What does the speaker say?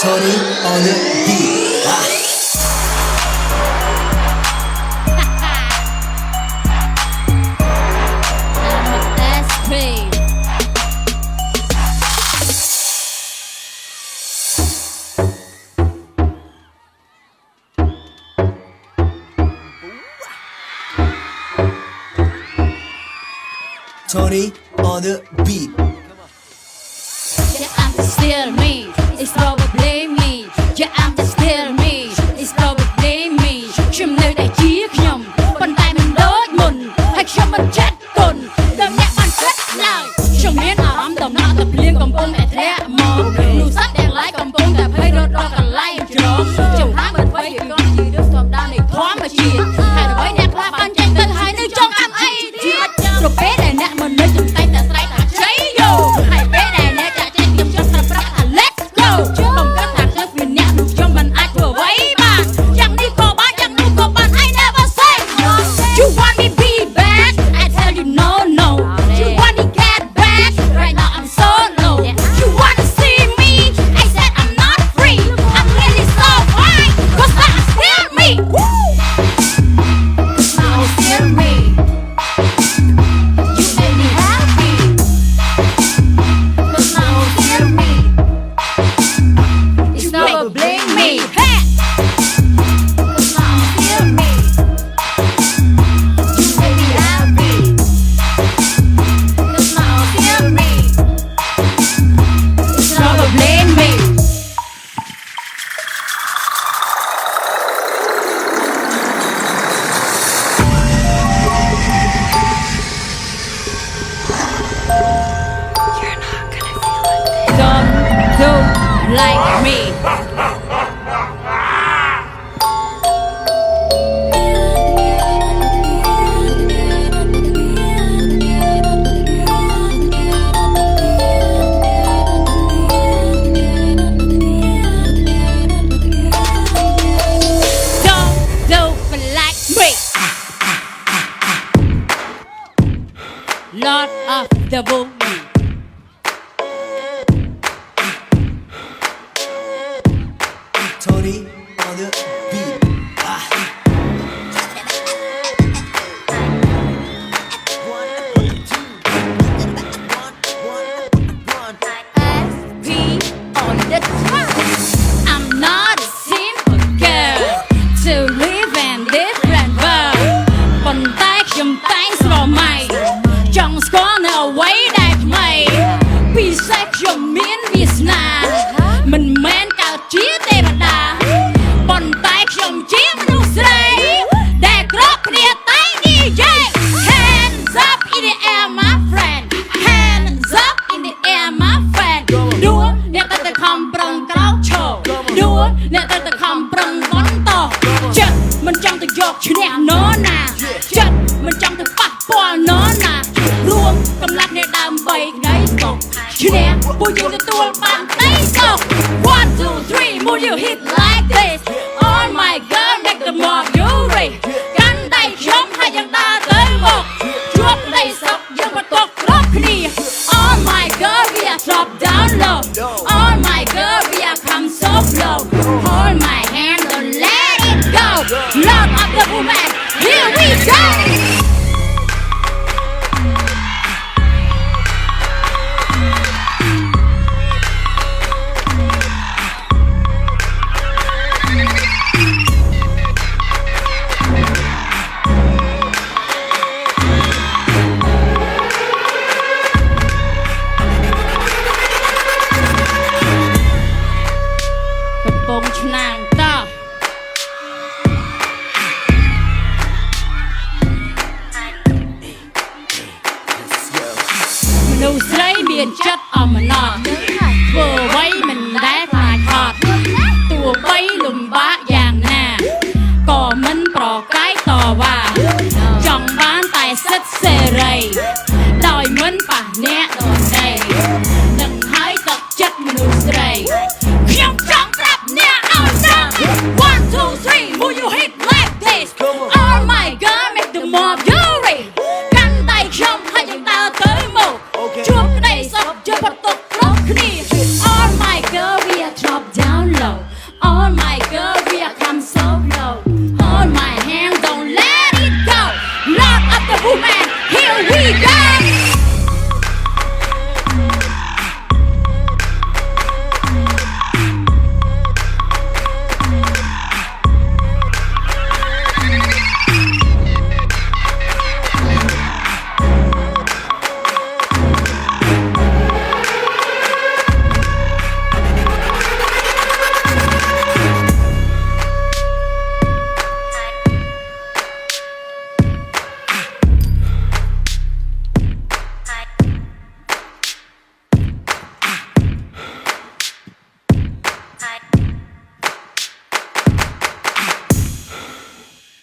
Tony on the beat. Tony on the beat. Yeah, I'm just still me. It's probably me. Yeah, I'm just still me. It's probably me. ខ្ញុំនៅតែជាខ្ញុំប៉ុន្តែមិនដូចមុនហើយខ្ញុំមិនចិត្តគុណដល់អ្នកបានគិតឡើយខ្ញុំមានអារម្មណ៍ដំណក់ទឹកភ្លៀងកំពុងតែធ្លាក់មកនោះសត្វទាំងឡាយកំពុងតែភ័យរត់រកកន្លែងជ្រកចំហាមិនអ្វីគឺគ្រាន់ជារឿងធម្មតានៃធម្មជាតិហើយអ្វីអ្នកខ្លះបានចេញទៅហើយនៅចង់អាប់អីទៀតប្រពេលដែលអ្នកមិននៅចំតែតែស្រែកថាជ័យយោហើយពេលដែលអ្នកចាក់ចេញខ្ញុំចង់ប្រាប់ថា Let's go ខ្ញុំគិតថាខ្ញុំមានអ្នកនោះខ្ញុំមិនអាចធ្វើអ្វីបានយ៉ាងនេះក៏បានយ៉ាងនោះក៏បាន I never say You want me be back I tell you no no You want me get back right now I'm solo You wanna see me I said I'm not free I'm really so fine cause now I feel me Now I feel me You make me happy cause now I feel me It's never blame me hey cause now I feel me You make me happy cause now I feel me It's never blame me Don't do like me Don't do like me Lord of the Boogie Tony on the beat. SP on the track. I'm not a simple girl to live in different world ប៉ុន្តែខ្ញុំតែងស្រមៃចង់ស្គាល់នៅអ្វីដែលថ្មីពិសេសខ្ញុំមានវាសនាមិនមែនកើតជាទេវតាប៉ុន្តែខ្ញុំជាមនុស្សស្រីដែលគ្រប់គ្នាតែងនិយាយ Hands up in the air my friend Hands up in the air my friend ដួលអ្នកទៅខំប្រឹងក្រោកឈរដួលអ្នកទៅខំប្រឹងបន្តចិត្តមិនចង់ទៅយកឈ្នះនរណាចិត្តមិនចង់ទៅប៉ះពាល់នរណារួមកម្លាំងអ្នកដើម្បីក្តីសុខឈ្នះពួកយើងទទួលបានក្តីសុខ One, two, three, move your hit like this Oh my girl, make the more fury កាន់ដៃខ្ញុំហើយយ៉ាងដើរទៅមុខជួបក្តីសុខយើងមកតកគ្រប់គ្នា Oh my girl, we are drop down low Oh my girl, we are come so slow Hold my hand, don't let it go Lord of the woman, here we goកំពង់ឆ្នាំងតោះមនុស្សស្រីមានចិត្តអំណត់ធ្វើអ្វីមិនដែលខ្លាចហត់ទោះបីលំបាកយ៉ាងណាក៏មិនប្រកែកតវ៉ាចង់បានតែសិទ្ធិសេរីដោយមិនប៉ះអ្នកដទៃនឹងហើយទឹកចិត្តមនុស្សស្រីខ្ញុំចង់ប្រាប់អ្នកឲ្យដឹង One, two, three, move your hit like this Oh my God, make the more fury កាន់ដៃខ្ញុំហើយយើងដើរទៅមុខជួបក្តីសុខយើងផុតទុក្ខ here we go